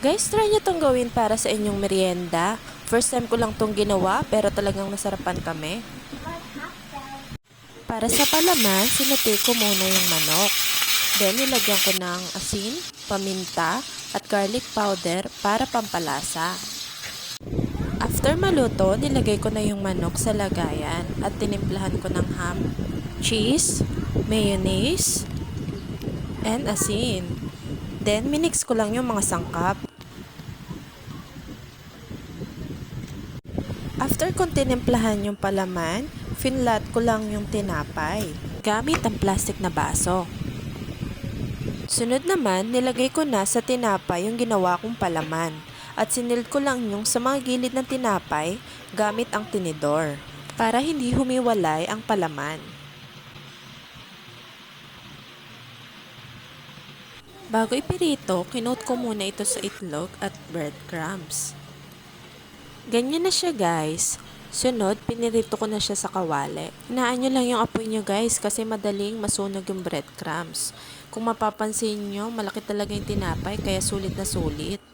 Guys, try nyo tong gawin para sa inyong merienda. First time ko lang tong ginawa pero talagang nasarapan kami. Para sa palaman, sinuti ko muna yung manok. Then, nilagyan ko ng asin, paminta, at garlic powder para pampalasa. After maluto, nilagay ko na yung manok sa lagayan at tinimplahan ko ng ham, cheese, mayonnaise, and asin. Then, minix ko lang yung mga sangkap. After kong tinimplahan yung palaman, finlat ko lang yung tinapay gamit ang plastic na baso. Sunod naman, nilagay ko na sa tinapay yung ginawa kong palaman at sinild ko lang yung sa mga gilid ng tinapay gamit ang tinidor para hindi humiwalay ang palaman. Bago ipirito, kinoat ko muna ito sa itlog at breadcrumbs. Ganyan na siya guys. Sunod, pinirito ko na siya sa kawali. Hinaan nyo lang yung apoy nyo guys kasi madaling masunog yung breadcrumbs. Kung mapapansin nyo, malaki talaga yung tinapay kaya sulit na sulit.